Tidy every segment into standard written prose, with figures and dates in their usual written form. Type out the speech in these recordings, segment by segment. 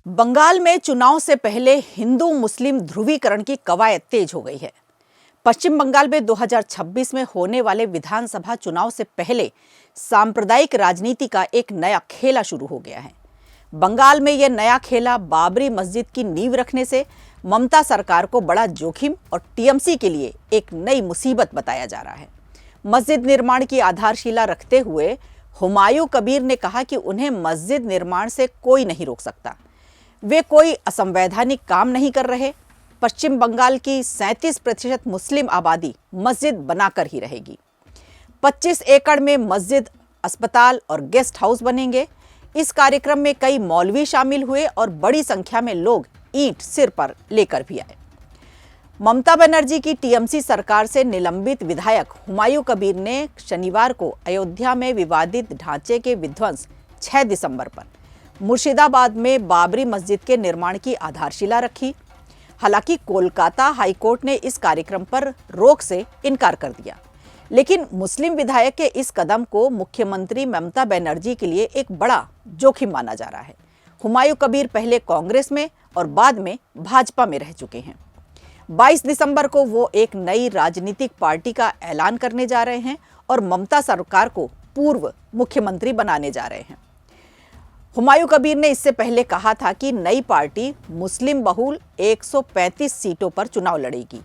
बंगाल में चुनाव से पहले हिंदू मुस्लिम ध्रुवीकरण की कवायद तेज हो गई है। पश्चिम बंगाल में 2026 में होने वाले विधानसभा चुनाव से पहले सांप्रदायिक राजनीति का एक नया खेला शुरू हो गया है। बंगाल में यह नया खेला बाबरी मस्जिद की नींव रखने से ममता सरकार को बड़ा जोखिम और टीएमसी के लिए एक नई मुसीबत बताया जा रहा है। मस्जिद निर्माण की आधारशिला रखते हुए हुमायूं कबीर ने कहा कि उन्हें मस्जिद निर्माण से कोई नहीं रोक सकता। वे कोई असंवैधानिक काम नहीं कर रहे। पश्चिम बंगाल की 37% मुस्लिम आबादी मस्जिद बनाकर ही रहेगी। 25 एकड़ में मस्जिद, अस्पताल और गेस्ट हाउस बनेंगे। इस कार्यक्रम में कई मौलवी शामिल हुए और बड़ी संख्या में लोग ईंट सिर पर लेकर भी आए। ममता बनर्जी की टीएमसी सरकार से निलंबित विधायक हुमायूं कबीर ने शनिवार को अयोध्या में विवादित ढांचे के विध्वंस 6 दिसंबर पर मुर्शिदाबाद में बाबरी मस्जिद के निर्माण की आधारशिला रखी। हालांकि कोलकाता हाईकोर्ट ने इस कार्यक्रम पर रोक से इनकार कर दिया, लेकिन मुस्लिम विधायक के इस कदम को मुख्यमंत्री ममता बनर्जी के लिए एक बड़ा जोखिम माना जा रहा है। हुमायूं कबीर पहले कांग्रेस में और बाद में भाजपा में रह चुके हैं। 22 दिसंबर को वो एक नई राजनीतिक पार्टी का ऐलान करने जा रहे हैं और ममता सरकार को पूर्व मुख्यमंत्री बनाने जा रहे हैं। हुमायूं कबीर ने इससे पहले कहा था कि नई पार्टी मुस्लिम बहुल 135 सीटों पर चुनाव लड़ेगी।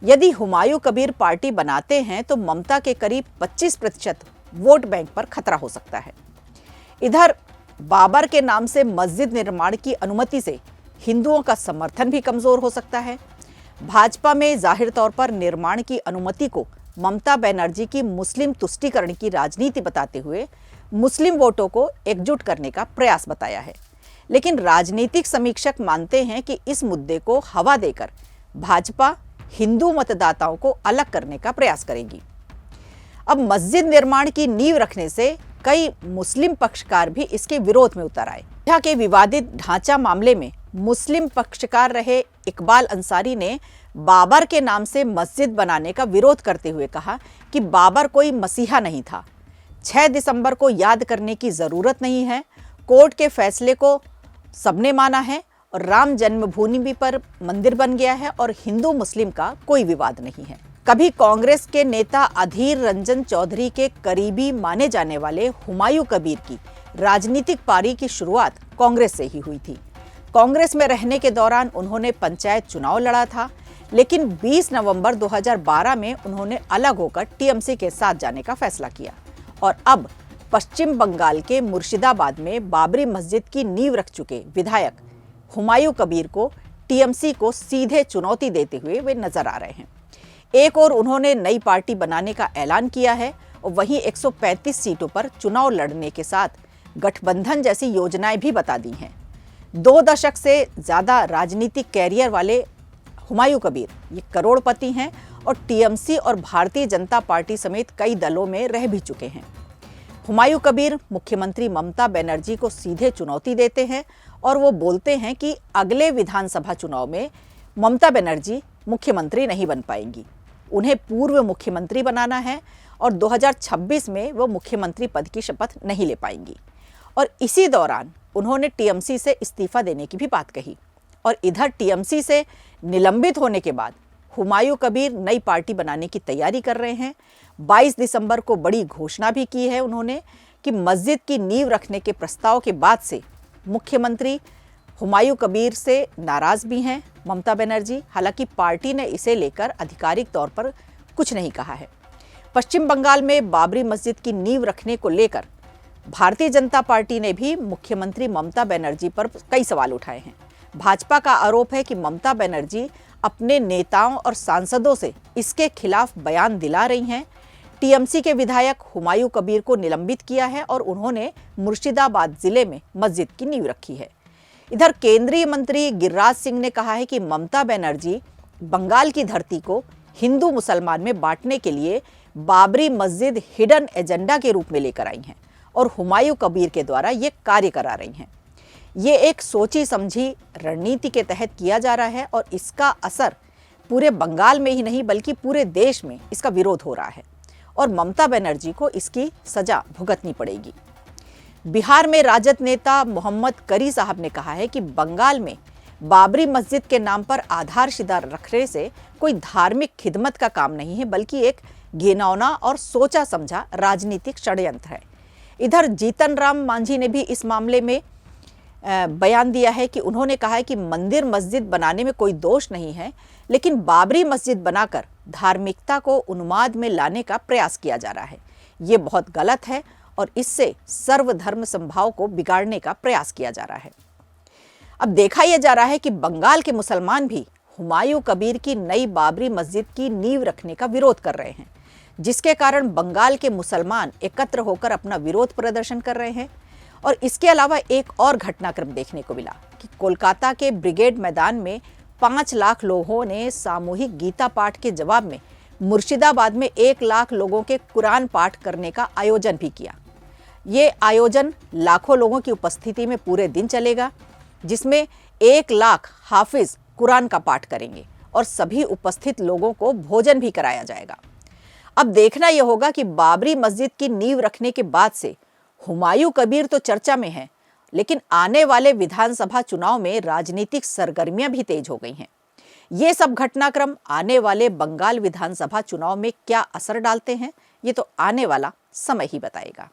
यदि हुमायूं कबीर पार्टी बनाते हैं तो ममता के करीब 25% वोट बैंक पर खतरा हो सकता है। इधर बाबर के नाम से मस्जिद निर्माण की अनुमति से हिंदुओं का समर्थन भी कमजोर हो सकता है। भाजपा में जाहिर तौर पर निर्माण की अनुमति को ममता बनर्जी की मुस्लिम तुष्टीकरण की राजनीति बताते हुए मुस्लिम वोटों को एकजुट करने का प्रयास बताया है, लेकिन राजनीतिक समीक्षक मानते हैं कि इस मुद्दे को हवा देकर भाजपा हिंदू मतदाताओं को अलग करने का प्रयास करेगी। अब मस्जिद निर्माण की नींव रखने से कई मुस्लिम पक्षकार भी इसके विरोध में उतर आए। यहाँ के विवादित ढांचा मामले में मुस्लिम पक्षकार रहे इकबाल अंसारी ने बाबर के नाम से मस्जिद बनाने का विरोध करते हुए कहा कि बाबर कोई मसीहा नहीं था। 6 दिसंबर को याद करने की जरूरत नहीं है। कोर्ट के फैसले को सबने माना है और राम जन्मभूमि पर मंदिर बन गया है और हिंदू मुस्लिम का कोई विवाद नहीं है। कभी कांग्रेस के नेता अधीर रंजन चौधरी के करीबी माने जाने वाले हुमायूं कबीर की राजनीतिक पारी की शुरुआत कांग्रेस से ही हुई थी। कांग्रेस में रहने के दौरान उन्होंने पंचायत चुनाव लड़ा था, लेकिन 20 नवंबर 2012 में उन्होंने अलग होकर टीएमसी के साथ जाने का फैसला किया और अब पश्चिम बंगाल के मुर्शिदाबाद में बाबरी मस्जिद की नींव रख चुके विधायक हुमायूं कबीर को टीएमसी को सीधे चुनौती देते हुए वे नजर आ रहे हैं। एक और उन्होंने नई पार्टी बनाने का ऐलान किया है और वहीं 135 सीटों पर चुनाव लड़ने के साथ गठबंधन जैसी योजनाएं भी बता दी हैं। 2 दशक से ज्यादा राजनीतिक कैरियर वाले हुमायूं कबीर ये करोड़पति हैं और टीएमसी और भारतीय जनता पार्टी समेत कई दलों में रह भी चुके हैं। हुमायूं कबीर मुख्यमंत्री ममता बनर्जी को सीधे चुनौती देते हैं और वो बोलते हैं कि अगले विधानसभा चुनाव में ममता बनर्जी मुख्यमंत्री नहीं बन पाएंगी, उन्हें पूर्व मुख्यमंत्री बनाना है और 2026 में वो मुख्यमंत्री पद की शपथ नहीं ले पाएंगी। और इसी दौरान उन्होंने टीएमसी से इस्तीफा देने की भी बात कही। और इधर टीएमसी से निलंबित होने के बाद हुमायूं कबीर नई पार्टी बनाने की तैयारी कर रहे हैं। 22 दिसंबर को बड़ी घोषणा भी की है उन्होंने कि मस्जिद की नींव रखने के प्रस्ताव के बाद से मुख्यमंत्री हुमायूं कबीर से नाराज भी हैं ममता बनर्जी। हालांकि पार्टी ने इसे लेकर आधिकारिक तौर पर कुछ नहीं कहा है। पश्चिम बंगाल में बाबरी मस्जिद की नींव रखने को लेकर भारतीय जनता पार्टी ने भी मुख्यमंत्री ममता बनर्जी पर कई सवाल उठाए हैं। भाजपा का आरोप है कि ममता बनर्जी अपने नेताओं और सांसदों से इसके खिलाफ बयान दिला रही हैं। टीएमसी के विधायक हुमायूं कबीर को निलंबित किया है और उन्होंने मुर्शिदाबाद जिले में मस्जिद की नींव रखी है। इधर केंद्रीय मंत्री गिरिराज सिंह ने कहा है कि ममता बनर्जी बंगाल की धरती को हिंदू मुसलमान में बांटने के लिए बाबरी मस्जिद हिडन एजेंडा के रूप में लेकर आई हैं और हुमायूं कबीर के द्वारा ये कार्य करा रही हैं। ये एक सोची समझी रणनीति के तहत किया जा रहा है और इसका असर पूरे बंगाल में ही नहीं बल्कि पूरे देश में इसका विरोध हो रहा है और ममता बनर्जी को इसकी सजा भुगतनी पड़ेगी। बिहार में राजद नेता मोहम्मद करी साहब ने कहा है कि बंगाल में बाबरी मस्जिद के नाम पर आधारशिला रखने से कोई धार्मिक खिदमत का काम नहीं है, बल्कि एक घिनौना और सोचा समझा राजनीतिक षड्यंत्र है। इधर जीतन राम मांझी ने भी इस मामले में बयान दिया है कि उन्होंने कहा है कि मंदिर मस्जिद बनाने में कोई दोष नहीं है, लेकिन बाबरी मस्जिद बनाकर धार्मिकता को उन्माद में लाने का प्रयास किया जा रहा है। ये बहुत गलत है और इससे सर्वधर्म समभाव को बिगाड़ने का प्रयास किया जा रहा है। अब देखा यह जा रहा है कि बंगाल के मुसलमान भी हुमायूं कबीर की नई बाबरी मस्जिद की नींव रखने का विरोध कर रहे हैं, जिसके कारण बंगाल के मुसलमान एकत्र होकर अपना विरोध प्रदर्शन कर रहे हैं। और इसके अलावा एक और घटनाक्रम देखने को मिला कि कोलकाता के ब्रिगेड मैदान में 5 लाख लोगों ने सामूहिक गीता पाठ के जवाब में मुर्शिदाबाद में 1 लाख लोगों के कुरान पाठ करने का आयोजन भी किया। ये आयोजन लाखों लोगों की उपस्थिति में पूरे दिन चलेगा, जिसमें 1 लाख हाफिज कुरान का पाठ करेंगे और सभी उपस्थित लोगों को भोजन भी कराया जाएगा। अब देखना यह होगा कि बाबरी मस्जिद की नींव रखने के बाद से हुमायूं कबीर तो चर्चा में है, लेकिन आने वाले विधानसभा चुनाव में राजनीतिक सरगर्मियां भी तेज हो गई हैं। ये सब घटनाक्रम आने वाले बंगाल विधानसभा चुनाव में क्या असर डालते हैं, ये तो आने वाला समय ही बताएगा।